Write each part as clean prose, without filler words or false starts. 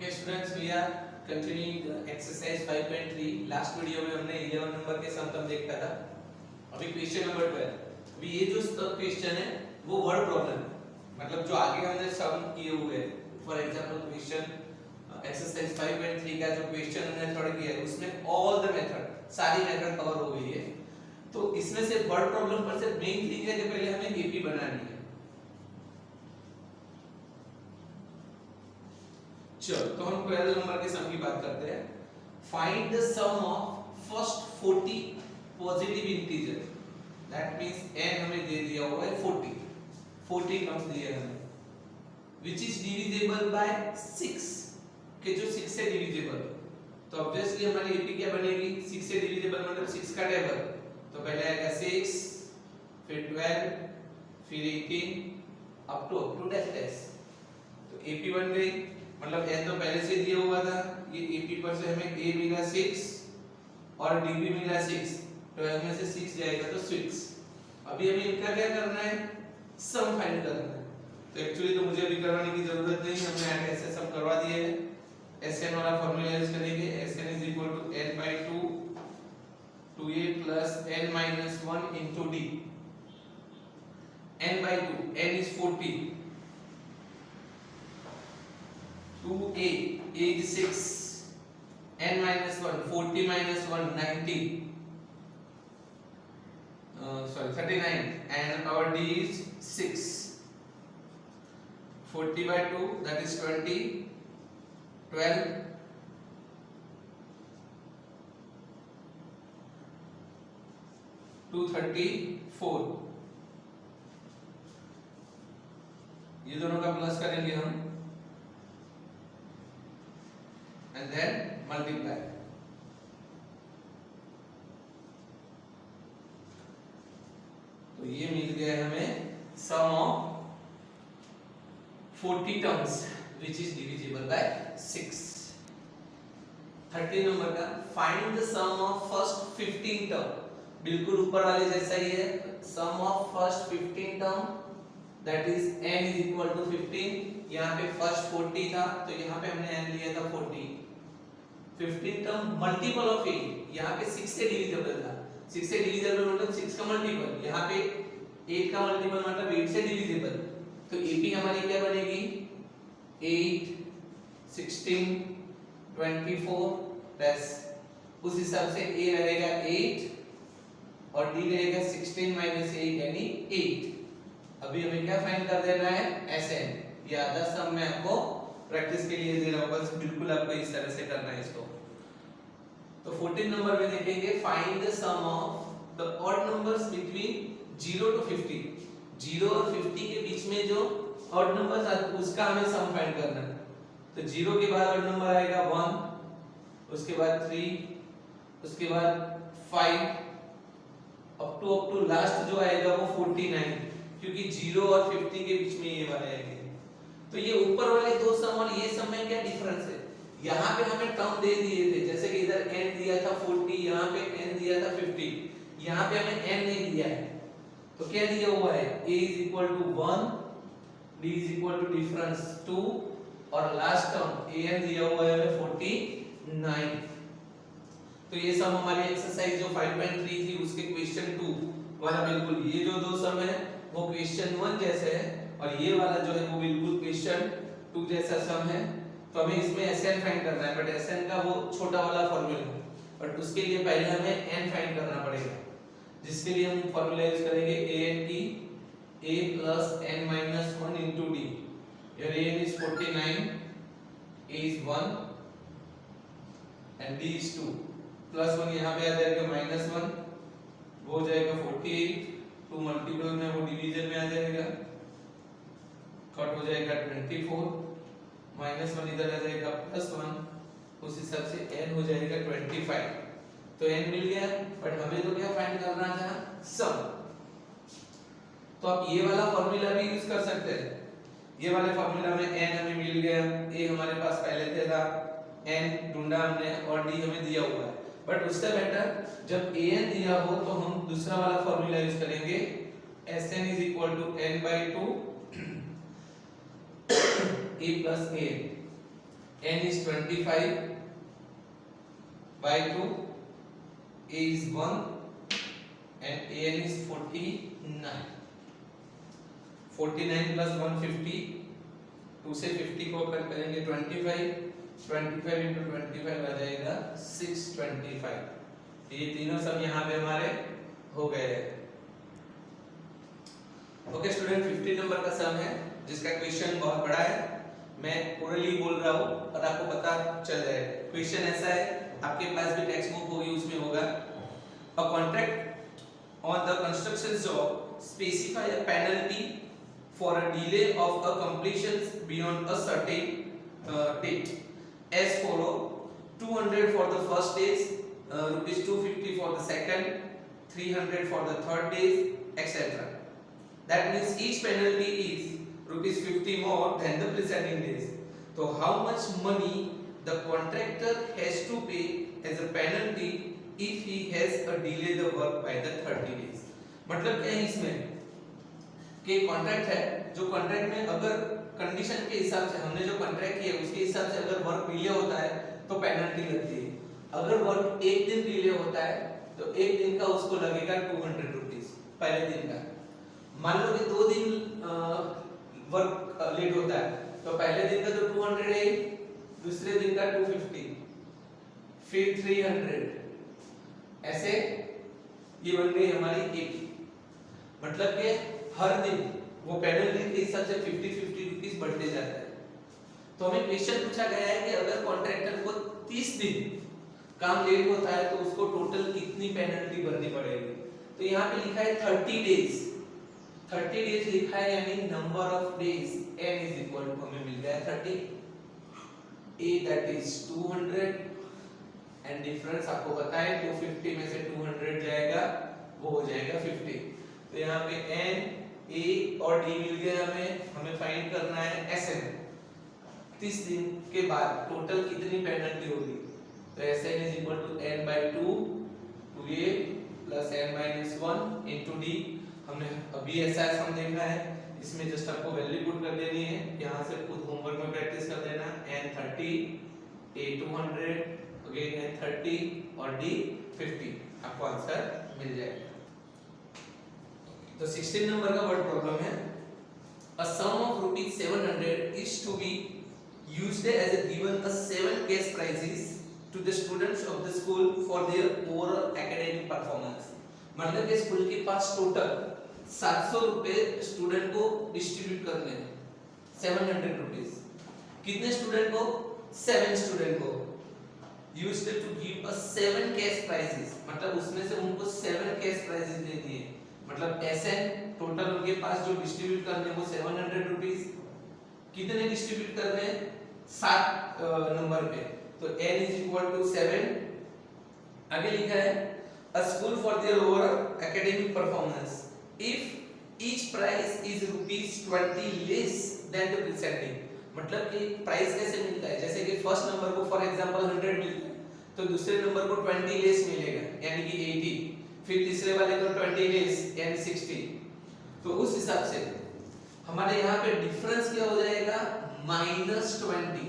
Okay students, we are continuing exercise 5.3. Last video में हमने 11 number के सम देखा था. अभी क्वेश्चन नंबर 12. अभी ये जो क्वेश्चन है वो वर्ड प्रॉब्लम है, मतलब जो आगे हमने सम किए हुए हैं. फॉर एग्जांपल क्वेश्चन एक्सरसाइज 5.3 का जो क्वेश्चन हमने थोड़ा किया है उसमें ऑल द मेथड सारी मेथड कवर हो गई है. तो इसमें से वर्ड प्रॉब्लम पर से मेन थिंग है कि पहले हमें एपी बनानी है. चलो तो हम 12 नंबर के सम की बात करते हैं. Find the sum of first 40 positive integer. That means n हमें दे दिया हुआ है 40 टर्म्स दिए हैं हमें, व्हिच इज डिविजिबल बाय 6 के जो 6 से डिविजिबल. तो ऑब्वियसली हमारी एपी क्या बनेगी, 6 से डिविजिबल मतलब 6 का टेबल. तो पहले आएगा 6, फिर 12, फिर 18 अप टू डैश. तो एपी बन गई, मतलब n तो पहले से दिया हुआ था. ये एपी पर से हमें a मिला 6 और db मिला 6, तो इसमें से 6 जाएगा तो 6. अभी हमें इनका क्या करना है, सम फाइंड करना है. तो एक्चुअली तो मुझे अभी करवाने की जरूरत नहीं, हमने ऐसे सम करवा दिए हैं. Sn वाला फार्मूला यूज करेंगे. Sn n by 2 2a plus n minus 1 into d. n by 2, n is 40, 2a is 6, n minus 1, 40 minus 1, 90, 39, and our d is 6. 40 by 2, that is 20, 12, 234. ये दोनों का प्लस करेंगे हम and then multiply. तो ये मिल गया हमें sum of 40 terms which is divisible by 6. 30 number का find the sum of first 15 term. बिल्कुल ऊपर वाले जैसा ही है. sum of first 15 term that is n is equal to 15. यहाँ पे फर्स्ट 40 था तो यहाँ पे हमने n लिया था 40. 15 टर्म मल्टीपल ऑफ 8, यहाँ पे 6 से डिविजिबल था. 6 से डिविजिबल मतलब 6 का मल्टीपल, यहाँ पे 8 का मल्टीपल मतलब 8 से डिविजिबल. तो एपी हमारी क्या बनेगी, 8 16 24 प्लस उस हिसाब से a रहेगा 8 और d रहेगा 16 माइनस 8 यानी 8. अभी हमें क्या फाइंड कर देना है, Sn. ये आधा सम मैं आपको प्रैक्टिस के लिए दे रहा हूं, बस बिल्कुल आपको इस तरह से करना है इसको. तो 14 नंबर में देखेंगे find the sum of the odd numbers between 0 to 50. 0 और 50 के बीच में जो ऑड नंबर्स आते हैं उसका हमें सम फाइंड करना है. तो 0 के बाद ऑड नंबर आएगा 1, उसके बाद 3, उसके बाद 5 अप टू लास्ट जो आएगा वो 49, क्योंकि 0 और 50 के बीच में ये वाला आएगा. तो ये ऊपर वाले दो सम और ये सम में क्या डिफरेंस है, यहाँ पे हमें टर्म दे दिए थे, जैसे कि इधर n दिया था 40, यहाँ पे n दिया था 50, यहाँ पे हमें n नहीं दिया है. तो क्या दिया हुआ है, a is equal to 1, b is equal to difference 2 और लास्ट टर्म an दिया हुआ है हमें 49. तो ये सम हमारी एक्सरसाइज जो 5.3 थी उसके क्वेश्चन 2 वाला बिल्कुल ये जो दो सम है वो क्वेश्चन 1 जैसे है और ये वाला जो है वो बिल्कुल क्वेश्चन 2 जैसा सम है. तो हमें इसमें Sn फाइंड करना है, बट Sn का वो छोटा वाला फार्मूला है, बट उसके लिए पहले हमें n फाइंड करना पड़ेगा, जिसके लिए हम फार्मूला यूज करेंगे an की a plus n minus 1 into d. Here an is 49, a is 1 and d is 2. Plus 1 यहाँ पे आ जाएगा माइनस 1, वो हो जाएगा 48. 2 मल्टीपल में वो डिवीजन में आ जाएगा, कट हो जाएगा 24, माइनस 1 इधर आ जाएगा प्लस 1, उस हिसाब से n हो जाएगा 25. तो n मिल गया, बट हमें तो क्या फाइंड करना था, सम. तो आप ये वाला फार्मूला भी यूज कर सकते हैं. ये वाले फार्मूला में n हमें मिल गया, a हमारे पास पहले से था, n ढूंढा हमने और d हमें दिया हुआ है. बट उससे बेटर जब an दिया हो तो हम दूसरा वाला फार्मूला यूज करेंगे, Sn is equal to n by 2 a plus a. n is 25 by 2, a is 1 and an is 49. 49 plus 150, 2 से 50 को कट करेंगे 25 into 25 आ जाएगा 625। ये तीनों सब यहाँ पे हमारे हो गए हैं। ओके स्टूडेंट, 50 नंबर का सम है जिसका क्वेश्चन बहुत बड़ा है। मैं ओरली बोल रहा हूँ और आपको पता चल जाएगा। क्वेश्चन ऐसा है, आपके पास भी टेक्स्ट बुक होगी, उसमें होगा a contract on the construction job specify a penalty for a delay of a completion beyond a certain date as follow: 200 for the first days, rupees 250 for the second, 300 for the third days, etc. That means each penalty is rupees 50 more than the preceding days. So how much money the contractor has to pay as a penalty if he has a delay the work by the 30 days? मतलब क्या है इसमें कि contract है, जो contract में अगर condition के हिसाब से हमने जो कॉन्ट्रैक्ट किया उसके हिसाब से अगर वर्क डिले होता है तो पेनल्टी लगती है। अगर वर्क एक दिन डिले होता है तो एक दिन का उसको लगेगा 200 रुपीस पहले दिन का। मान लो कि 2 दिन वर्क लेट होता है तो पहले दिन का तो 200 है, दूसरे दिन का 250, फिर 300, ऐसे ये बन गई हमारी एक। मतलब कि हर दिन वो पेनल्टी के हिसाब से 50-50 रुपीस बढ़ते जाता है। तो हमें क्वेश्चन पूछा गया है कि अगर कॉन्ट्रैक्टर को 30 दिन काम लेट होता है तो उसको टोटल कितनी पेनल्टी भरनी पड़ेगी। तो यहाँ पे लिखा है 30 डेज, 30 डेज लिखा है, यानी number of days n is equal to हमें मिल गया 30, a that is 200 and difference आपको पता है 250 में से 200 जाएगा वो हो जाएगा 50। तो यहाँ पे n, a और d मिल गए हमें फाइंड करना है Sn। 30 दिन के बाद टोटल कितनी पेनल्टी होगी। तो Sn is equal to n by 2 2a plus n minus 1 into d। हमने अभी ऐसा सम देखा है, इसमें जस्ट आपको वैल्यू पुट कर देनी है, यहाँ से खुद होमवर्क में प्रैक्टिस कर देना। n 30, a 200, अगेन n 30 और d 50, आपको आंसर मिल जाएगा। तो 16 नंबर का वर्ड प्रॉब्लम है a sum of rupees 700 is to be used as a given a 7 cash prizes to the students of the school for their overall academic performance। मतलब कि school के पास total 700 रुपए student को distribute करने हैं, 700 rupees. कितने student को? 7 student को। used to give a 7 cash prizes, मतलब उसमें से उनको 7 cash prizes दे दिए। मतलब Sn टोटल उनके पास जो डिस्ट्रीब्यूट करने वो 700 रुपीस। कितने डिस्ट्रीब्यूट करने हैं? 7 नंबर पे। तो n is equal to 7। आगे लिखा है a school for their overall academic performance if each prize is rupees 20 less than the preceding। मतलब कि प्राइस कैसे मिलता है, जैसे कि फर्स्ट नंबर को फॉर एग्जांपल 100 मिलता है तो दूसरे नंबर को 20 लेस मिलेगा यानी कि 80, फिर तीसरे वाले को 20 लेस यानी 60। तो उस हिसाब से हमारे यहाँ पे डिफरेंस क्या हो जाएगा? -20।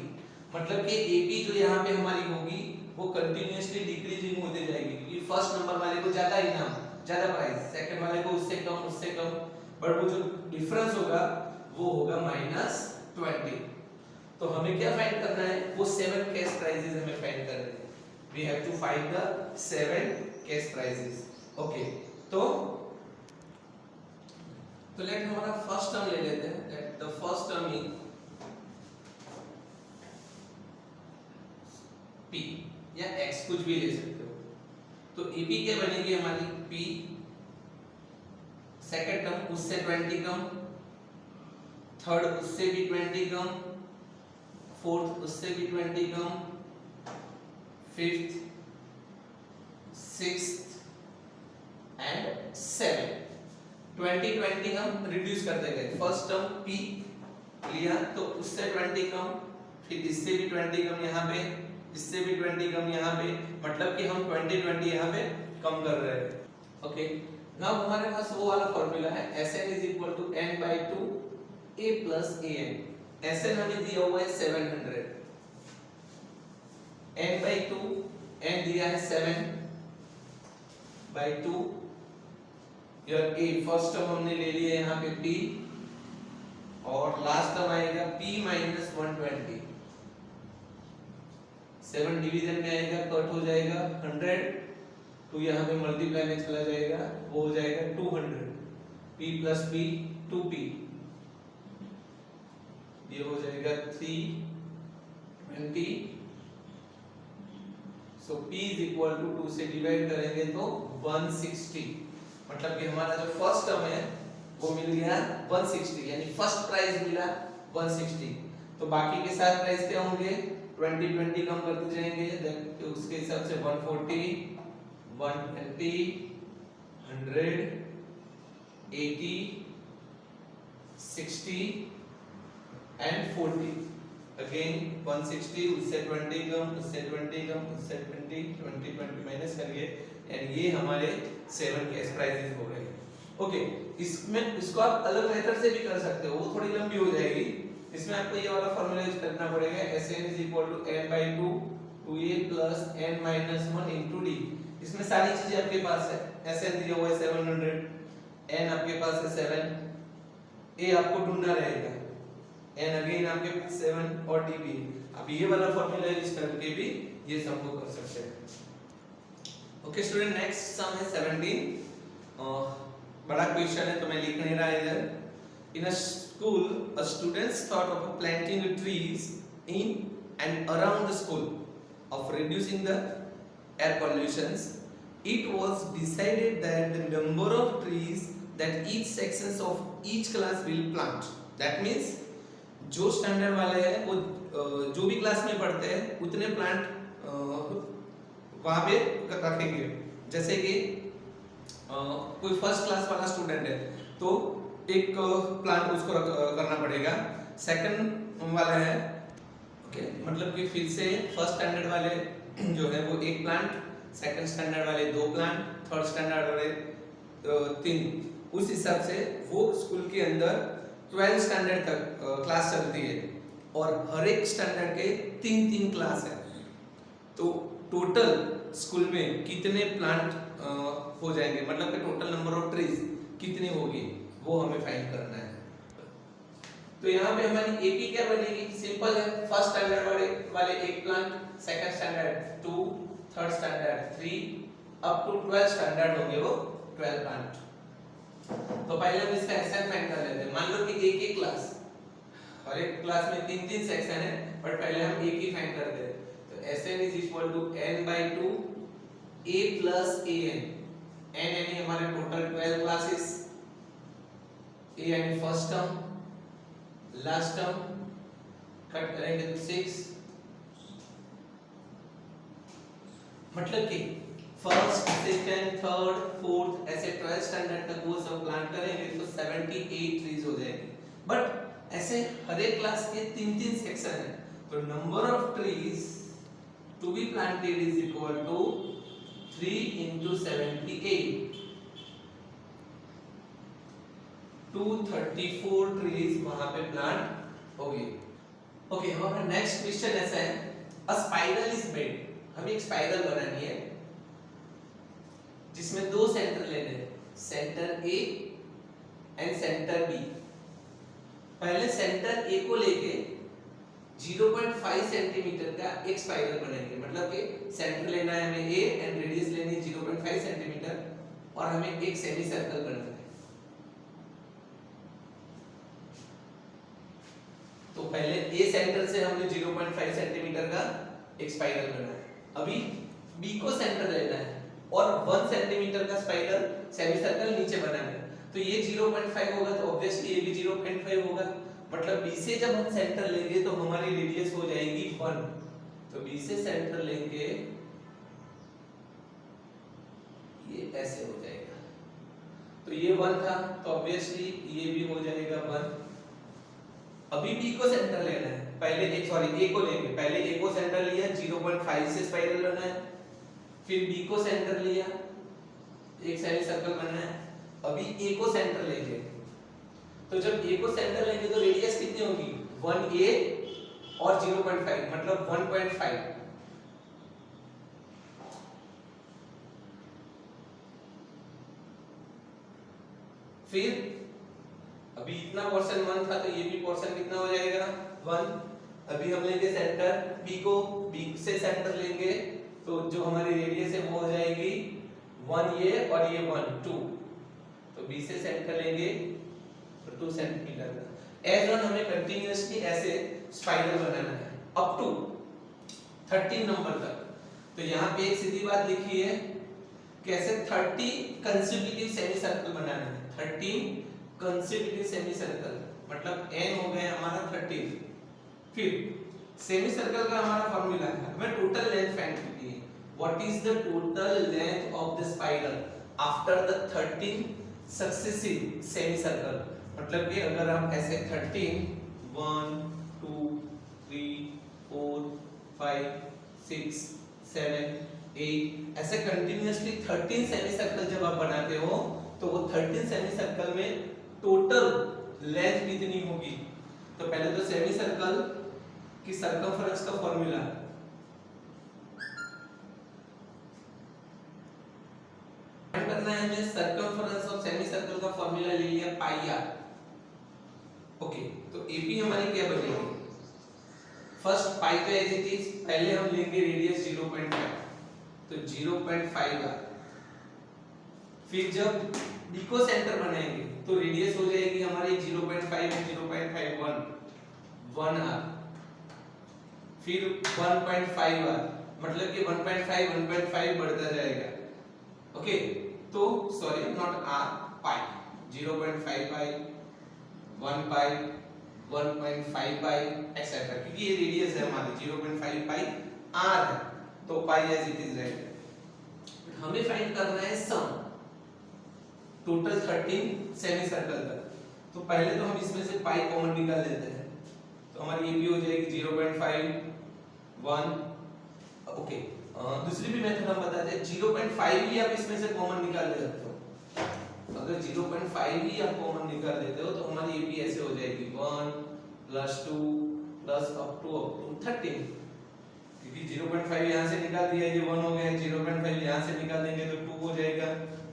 मतलब कि एपी जो यहाँ पे हमारी होगी वो कंटिन्यूअसली डिक्रीजिंग होते जाएगी, क्योंकि फर्स्ट नंबर वाले को ज्यादा इनाम, ज्यादा प्राइस, सेकंड वाले को उससे कम, बट वो जो डिफरेंस होगा वो होगा -20। तो हमें क्या फाइंड करना है? वो 7 कैश प्राइजेस हमें फाइंड करने हैं। We have to find the 7 cash prizes. Okay, तो लेट हमारा फर्स्ट टर्म ले लेते हैं। That the first term is p या x, कुछ भी ले सकते हो। तो ep क्या बनेगी हमारी? p, सेकंड टर्म उससे 20 कम, थर्ड उससे भी 20 कम, फोर्थ उससे भी 20 कम, फिफ्थ, सिक्स्थ एंड 7। 20 हम रिड्यूस करते गए। फर्स्ट टर्म p लिया तो उससे 20 कम, फिर इससे भी 20 कम यहाँ पे, इससे भी 20 कम यहाँ पे, मतलब कि हम 20 यहाँ पे कम कर रहे हैं। ओके, नाउ हमारे पास वो वाला फॉर्मूला है Sn is equal to n by 2 a plus an। Sn हमें दिया हुआ है 700, n/2, n दिया है 7/2, यार a फर्स्ट टर्म हमने ले लिया है यहाँ पे p, और लास्ट टर्म आएगा p माइनस 120, 7 डिवीजन में आएगा, कट हो जाएगा 100, तो यहाँ पे मल्टीप्लाई में चला जाएगा, वो हो जाएगा 200, p प्लस p 2p, ये हो जाएगा 320, सो p इज इक्वल टू 2 से डिवाइड करेंगे तो 160, मतलब कि हमारा जो फर्स्ट टर्म है वो मिल गया 160, यानी फर्स्ट प्राइस मिला 160, तो बाकी के साथ प्राइस क्या होंगे, 20 कम करते जाएंगे, तो उसके हिसाब से 140, 120, 100, 80, 60 and 40, अगेन 160, उससे 20 कम, उससे 20 कम, उससे 20 माइनस करिए, एंड ये हमारे 7 कैश प्राइजेस हो गए। ओके, इसमें इसको आप अलग मेथड से भी कर सकते हो, वो थोड़ी लंबी हो जाएगी, इसमें आपको ये वाला फार्मूला यूज करना पड़ेगा, Sn = n/2 2a + n-1 * d, इसमें सारी चीजें आपके पास है, Sn दिया हुआ है 700, n आपके पास है 7, a आपको ढूंढना रहेगा, n अगेन आपके पास 7 और d भी, अब ये वाला फार्मूला यूज करके भी ये सम को कर सकते हैं। ओके स्टूडेंट, नेक्स्ट सम है 17, बड़ा क्वेश्चन है तो मैं लिख नहीं रहा इधर। In a school, a students thought of planting trees in and around the school of reducing the air pollutions. It was decided that the number of trees that each sections of each class will plant. That means जो standard वाले हैं वो जो भी class में पढ़ते हैं उतने प्लांट वहाँ पे रखेंगे। जैसे कि कोई फर्स्ट क्लास वाला स्टूडेंट है तो एक प्लांट उसको करना पड़ेगा, सेकंड वाला है ओके, मतलब कि फिर से फर्स्ट स्टैंडर्ड वाले जो है वो एक प्लांट, सेकंड स्टैंडर्ड वाले 2 प्लांट, थर्ड स्टैंडर्ड वाले 3, उस हिसाब से वो स्कूल के अंदर 12 स्टैंडर्ड तक क्लास चलती है और हर एक स्टैंडर्ड के 3-3 क्लास है, तो टोटल स्कूल में कितने प्लांट हो जाएंगे, मतलब कि टोटल नंबर ऑफ ट्रीज कितनी होगी वो हमें फाइंड करना है। तो यहाँ पे हमारी एपी क्या बनेगी, सिंपल है, फर्स्ट स्टैंडर्ड वाले एक plant, second standard 2, third standard 3, up to 12 standard हो गए वो 12 प्लांट। तो पहले हम इसका एसएन फाइंड कर लेते हैं। मान लो कि एक एक क्लास, हर एक क्लास में 3-3 सेक्शन है, बट पहले हम एक ही फाइंड करते हैं। तो SN = n/2 a + an, n यानी हमारे टोटल 12 क्लासेस, a यानी first term, last term cut करेंगे तो 6, मतलब कि फर्स्ट, सेकंड, थर्ड, फोर्थ ऐसे 12 स्टैंडर्ड तक वो सब प्लान करेंगे तो 78 ट्रीज हो जाएंगे। बट ऐसे हर एक क्लास के 3-3 सेक्शन है, तो number of trees to be planted is equal to 3 × 78, 234 trees वहां पे प्लांट हो गए। ओके, हमारा नेक्स्ट क्वेश्चन ऐसा है, अ स्पाइरल इज मेड, हमें एक स्पाइरल बनानी है जिसमें 2 सेंटर लेने हैं, centre A and centre B. पहले सेंटर ए को लेके 0.5 सेंटीमीटर का एक स्पाइरल बनाएंगे, मतलब कि सेंटर लेना है हमें ए एंड रेडियस लेनी है 0.5 सेंटीमीटर और हमें एक सेमी सर्कल बनाना है। तो पहले ए सेंटर से हमने 0.5 सेंटीमीटर का एक स्पाइरल बनाया, अभी बी को सेंटर लेना है और 1 सेंटीमीटर का स्पाइरल सेमी सर्कल नीचे बनाना है। तो ये 0.5 होगा तो ऑब्वियसली ये भी 0.5 होगा, मतलब बी से जब हम सेंटर लेंगे तो हमारी रेडियस हो जाएगी 1, तो बी से सेंटर लेंगे ये ऐसे हो जाएगा, तो ये 1 था तो ऑब्वियसली ये भी हो जाएगा 1। अभी बी को सेंटर लेना है, पहले ए को लेंगे, पहले ए को सेंटर लिया 0.5 से स्पाइरल लेना है, फिर बी को सेंटर लिया, एक सेमी सर्कल बनाना है, अभी ए को सेंटर लेंगे, तो जब ए को सेंटर लेंगे तो रेडियस कितनी होगी 1a और 0.5 मतलब 1.5, फिर अभी इतना पोर्शन 1 था तो ये भी पोर्शन कितना हो जाएगा 1। अभी हम लेंगे सेंटर बी को, बी से सेंटर लेंगे तो जो हमारी रेडियस है वो हो जाएगी 1 ये और ये 1 2। तो बी से सेंटर लेंगे तो 2 सेंटीमीटर का। एज ऑन हमें कंटिन्यूअसली ऐसे स्पाइरल बनाना है अप टू 13 नंबर तक। तो यहाँ पे एक सीधी बात लिखी है कि ऐसे 30 कंसेक्यूटिव सेमी सर्कल बनाना है। 13 कंसेक्यूटिव सेमी सर्कल मतलब n हो गए हमारा 13। फिर सेमी सर्कल का हमारा फार्मूला है, हमें टोटल लेंथ फाइंड करनी है। What is the total length of the spiral after the 13 successive semi circle. मतलब कि अगर हम ऐसे 13 1 2 3 4 5 6 7 8 ऐसे कंटिन्यूअसली 13 सेमी सर्कल जब आप बनाते हो तो वो 13 सेमी सर्कल में टोटल लेंथ कितनी होगी। तो पहले तो सेमी सर्कल की सर्कमफरेंस का फॉर्मूला फाइंड करना है हमें। सर्कमफरेंस ऑफ सेमी सर्कल का फॉर्मूला ले लिया पाई आर। ओके, तो एपी हमारी क्या बनेगी, फर्स्ट पाई तो एज इट इज, पहले हम लेंगे रेडियस 0.5 तो 0.5 आर। फिर जब बी को सेंटर बनाएंगे तो रेडियस हो जाएगी हमारी 0.5 और 0.5 1 आर। फिर 1.5 आर मतलब कि 1.5 बढ़ता जाएगा। ओके, तो sorry not R, pi 0.5 pi 1 pi 1.5 pi etcetera, क्योंकि ये रेडियस है हमारी 0.5 पाई आर है तो पाई एज इट इज राइट। हमें फाइंड करना है सम टोटल 13 सेमी सर्कल तक। तो पहले तो हम इसमें से पाई कॉमन निकाल लेते हैं तो हमारी ये भी हो जाएगी 0.5 1। ओके, दूसरी भी मेथड हम बताते हैं, 0.5 ही आप इसमें से कॉमन निकाल ले सकते हो। अगर 0.5 ही आप कॉमन निकाल लेते हो तो हमारी ये भी ऐसे हो जाएगी 1 + 2 + अप टू 13, क्योंकि 0.5 यहाँ से निकाल दिया ये 1 हो गया, 0.5 यहाँ से निकाल देंगे तो 2 हो जाएगा,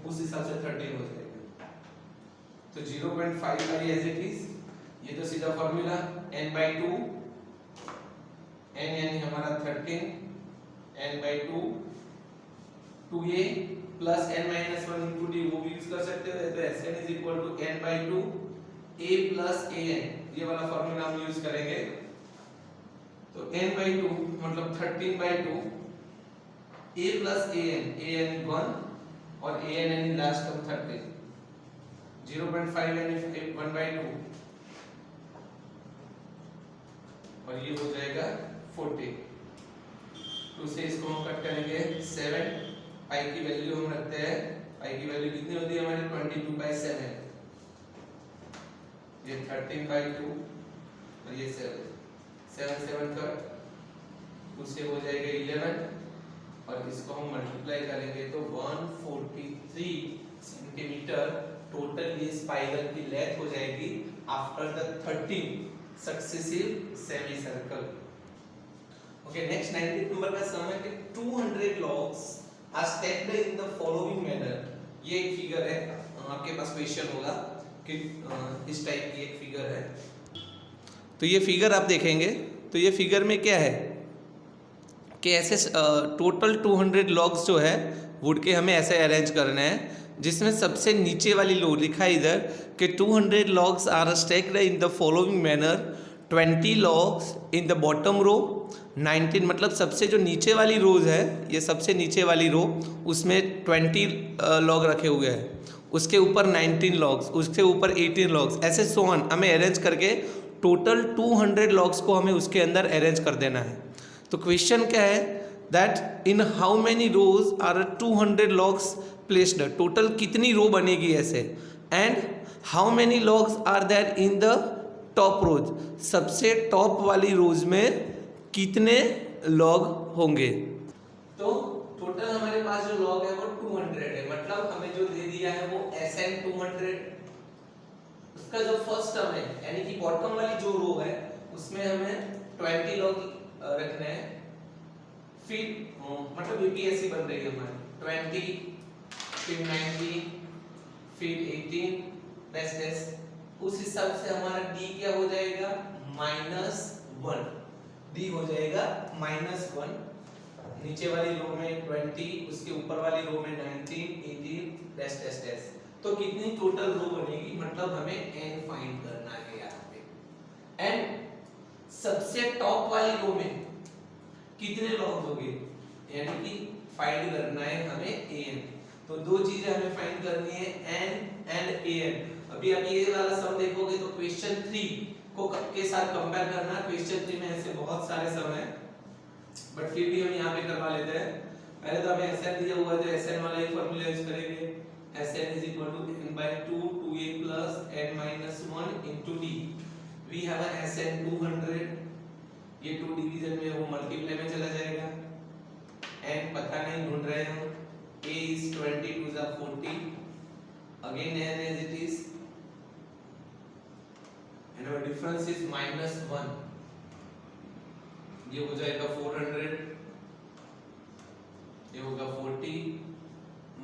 उस हिसाब से 13 हो जाएगा। तो 0.5 पाई एज इट इज, ये तो सीधा फॉर्मूला n/2 n यानी हमारा 13 n/2 2a plus n - 1 into d वो भी यूज कर सकते हो। तो Sn = n/2 a plus an, ये वाला फार्मूला हम यूज करेंगे। तो n/2 मतलब 13/2 a plus an, an 1 और an यानी लास्ट टर्म 13, 0.5 यानी 1/2 और ये हो जाएगा 40। तो से इसको हम कट करेंगे 7, पाई की वैल्यू हम रखते हैं, पाई की वैल्यू कितनी होती है हमारी 22/7, ये 13/2 और ये 7 7 कट, उससे हो जाएगा 11 और इसको हम मल्टीप्लाई करेंगे तो 143 सेंटीमीटर टोटल ये स्पाइरल की लेंथ हो जाएगी after the 13 successive semi circle. Okay, next 19 number का सम है कि 200 logs are stacked in the following manner। ये एक फिगर है, आपके पास क्वेश्चन होगा कि इस टाइप की एक फिगर है। तो ये फिगर आप देखेंगे तो ये फिगर में क्या है कि ऐसे टोटल 200 logs जो है वुड के हमें ऐसे अरेंज करने हैं, जिसमें सबसे नीचे वाली लो लिखा है इधर कि 200 logs are stacked in the following manner, 20 logs in the bottom row, 19 मतलब सबसे जो नीचे वाली रोज है, ये सबसे नीचे वाली रो उसमें 20 लॉग रखे हुए हैं, उसके ऊपर 19 लॉग्स, उसके ऊपर 18 लॉग्स, ऐसे सो ऑन हमें अरेंज करके टोटल 200 लॉग्स को हमें उसके अंदर अरेंज कर देना है। तो क्वेश्चन क्या है that in how many rows are 200 logs placed, total कितनी रो बनेगी ऐसे, and how many logs are there in the top rows, सबसे टॉप वाली रोज में कितने लॉग होंगे। तो टोटल हमारे पास जो लॉग है वो 200 है, मतलब हमें जो दे दिया है वो Sn 200, उसका जो फर्स्ट टर्म है यानी कि बॉटम वाली जो रो है उसमें हमें 20 लॉग रखना है। फिर मतलब यूपीएससी बन रही है हमारी 20, फिर 19, फिर 18, डैश डैश, उस हिसाब से हमारा d क्या हो जाएगा -1, d हो जाएगा -1। नीचे वाली रो में 20, उसके ऊपर वाली रो में 19, 18 डैश डैश डैश। तो कितनी टोटल रो बनेगी, मतलब हमें n फाइंड करना है यहाँ पे। एंड सबसे टॉप वाली रो में कितने लॉग्स होंगे, यानी कि फाइंड करना है हमें an। तो दो चीजें हमें फाइंड करनी है, n एंड an। अभी आप ये वाला सम देखोगे तो क्वेश्चन 3 को के साथ कंपेयर करना। क्वेश्चन 3 में ऐसे बहुत सारे सम हैं, बट फिर भी हम यहाँ पे करवा लेते हैं। पहले तो हमें Sn दिया हुआ है, तो Sn वाला ही फॉर्मूला यूज करेंगे। Sn is equal to n/2 2a plus n-1 into d। We have a Sn 200, ये 2 डिवीजन में वो मल्टीप्लाई में चला जाएगा। n पता नहीं, ढूंढ रहे हैं हम। a is 20 2 is 40, again n as it is, and our difference is -1। ये हो जाएगा 400, ये होगा 40,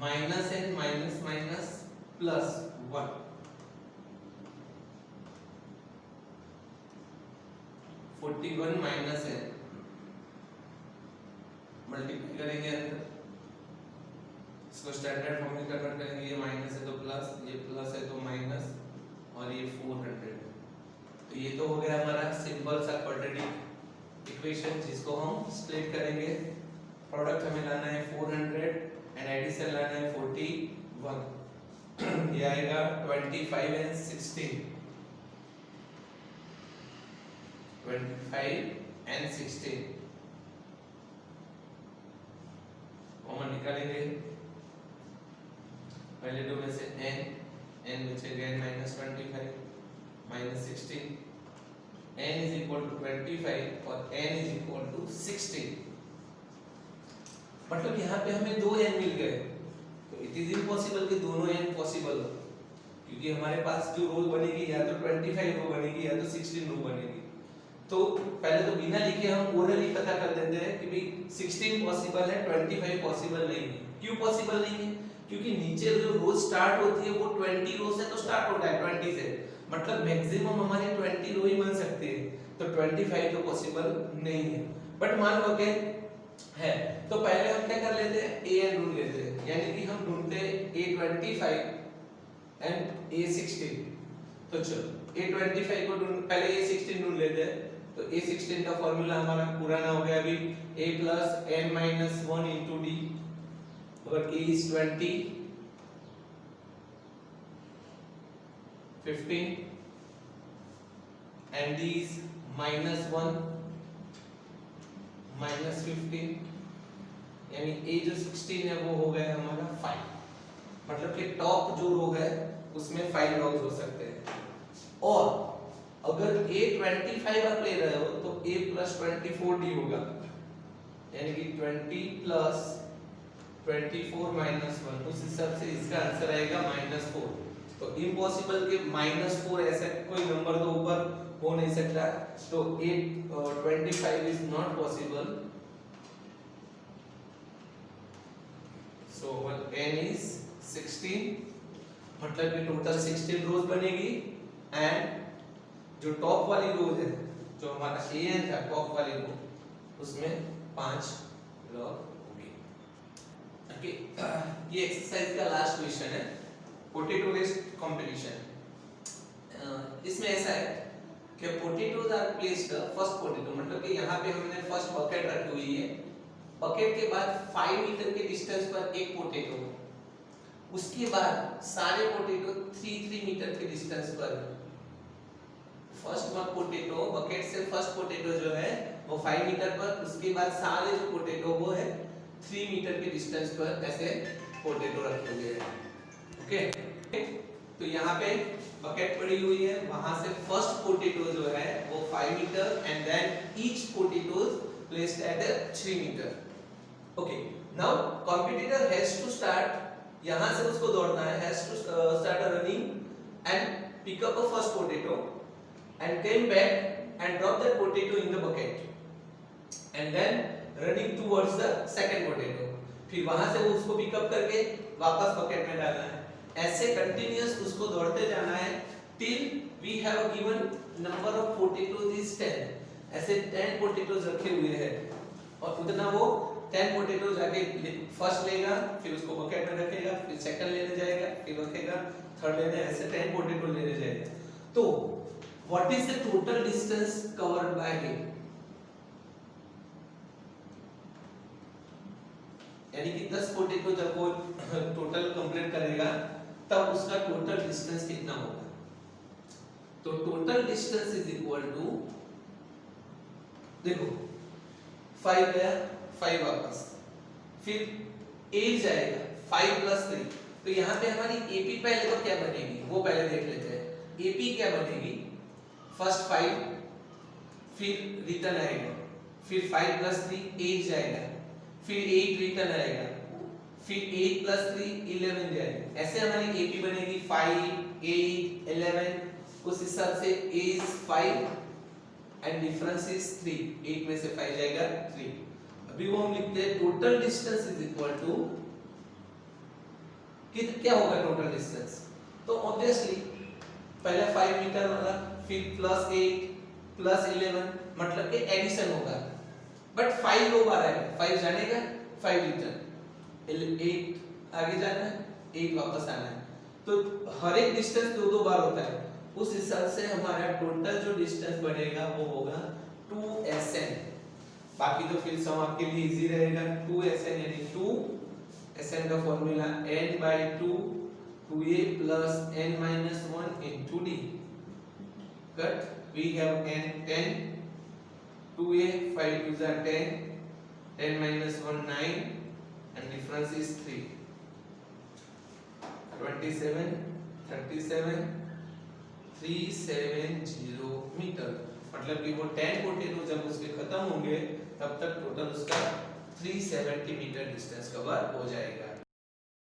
minus n minus minus plus 1, 41 minus n, multiply करेंगे अंदर, इसको स्टैंडर्ड फॉर्म में कन्वर्ट करेंगे। ये माइनस है तो प्लस, ये प्लस है तो माइनस, और ये 400। तो ये तो हो गया हमारा सिंपल सा क्वाड्रेटिक इक्वेशन, जिसको हम स्प्लिट करेंगे। प्रोडक्ट हमें लाना है 400 एंड एडिशन लाना है 41। ये आएगा 25 एंड 16, 25 एंड 16 कॉमन निकालेंगे। पहले दो में से n बचेगा -25 -16, n is equal to 25 और n is equal to 16। मतलब यहाँ पे हमें दो n मिल गए, तो इट इज इम्पॉसिबल कि दोनों n पॉसिबल हो, क्योंकि हमारे पास जो रो बनेगी या तो 25 रो बनेगी या तो 16 रो बनेगी। तो पहले तो बिना लिखे हम ओरली पता कर देते हैं कि भाई 16 पॉसिबल है, 25 पॉसिबल नहीं है। क्यों पॉसिबल नहीं है? क्योंकि नीचे जो रो स्टार्ट होती है वो 20 रो से तो स्टार्ट होता है, 20 से, मतलब मैक्सिमम हमारे 20 रो ही बन सकते हैं, तो 25 तो पॉसिबल नहीं है। बट मान लो कि है, तो पहले हम क्या कर लेते हैं, an ढूंढ लेते हैं, यानी कि हम ढूंढते हैं a25 एंड a16। तो चलो a25 को पहले a16 ढूंढ लेते हैं। तो a16 का फॉर्मूला हमारा पुराना हो गया अभी, a plus n minus 1 into d, और a is 20, 15 and d is -1 -15, यानी a जो 16 है वो हो गया हमारा 5। मतलब कि टॉप जो रो है उसमें 5 लॉग्स हो सकते हैं। और अगर a 25 आप ले रहे हो तो a plus 24d होगा, यानी कि 20 plus 24 minus 1, उस हिसाब से इसका आंसर आएगा -4। तो इम्पॉसिबल कि -4 ऐसा कोई नंबर तो ऊपर हो नहीं सकता, तो 25 is not possible। So n is 16, मतलब कि टोटल 16 रोज बनेगी। एंड जो टॉप वाली रोज है, जो हमारा an था टॉप वाली रो, उसमें 5 लॉग होगी। ओके, ये एक्सरसाइज का लास्ट क्वेश्चन है, पोटैटो रेस कंपटीशन। इसमें ऐसा है कि potatoes are placed, first potato मतलब कि यहाँ पे हमने फर्स्ट बकेट रखी हुई है, बकेट के बाद 5 मीटर के डिस्टेंस पर एक पोटैटो, उसके बाद सारे पोटैटो 3 मीटर के डिस्टेंस पर। फर्स्ट वन पोटैटो, बकेट से फर्स्ट पोटैटो जो है वो 5 मीटर पर, उसके बाद सारे जो पोटैटो वो है 3 मीटर के डिस्टेंस पर ऐसे पोटैटो रखे हुए हैं। ओके, तो यहाँ पे बकेट पड़ी हुई है, वहां से फर्स्ट पोटैटो जो है वो 5 metre and then each potato placed at 3 metre. Okay, now competitor has to start, यहां से उसको दौड़ना है, has to start running and pick up a first potato and came back and dropped that potato in the bucket and then running towards the second potato। फिर वहां से वो उसको पिकअप करके वापस बकेट में डालना है ऐसे कंटिन्यूअस उसको दौड़ते जाना है till we have given number of potatoes is 10। ऐसे 10 पोटैटोज रखे हुए हैं और उतना वो 10 पोटैटो जाके फर्स्ट लेगा, फिर उसको बकेट में रखेगा, फिर सेकंड लेने जाएगा, फिर रखेगा थर्ड लेने, ऐसे 10 पोटैटो लेने जाएगा। तो what is the total distance covered by him, यानी कि 10 पोटैटो जब वो टोटल कंप्लीट करेगा तब उसका टोटल डिस्टेंस कितना होगा। तो total distance is equal to, देखो 5 गया, 5 वापस, फिर 8 जाएगा, 5 प्लस 3, तो यहाँ पे हमारी एपी पहले तो क्या बनेगी वो पहले देख लेते हैं। एपी क्या बनेगी, फर्स्ट 5, फिर रिटर्न आएगा, फिर 5 प्लस 3 8 जाएगा, फिर 8 रिटर्न आएगा, फिर 8 प्लस 3 11 जाएगा। ऐसे हमारी एपी बनेगी 5 8 11, उस हिसाब से a is 5 and difference is 3, 8 में से 5 जाएगा 3। अभी वो हम लिखते हैं total distance is equal to, क्या होगा टोटल डिस्टेंस, तो ऑब्वियसली पहले 5 मीटर वाला, फिर प्लस 8 प्लस 11, मतलब कि एडिशन होगा, बट 5 दो बार आएगा, 5 जाने का 5 रिटर्न, 8 आगे जाना है 8 वापस आना है, तो हर एक डिस्टेंस दो बार होता है। उस हिसाब से हमारा टोटल जो डिस्टेंस बनेगा वो होगा 2SN। बाकी तो फिर सम आपके लिए इजी रहेगा, 2SN यानी 2SN का formula n/2 2a plus n minus 1 into d, cut we have n 10, 2a 5 2s are 10, 10 minus 1 9 and difference is 3, 27 37 370 metre, मतलब कि वो 10 पोटैटो जब उसके खत्म होंगे तब तक टोटल उसका 370 मीटर डिस्टेंस कवर हो जाएगा।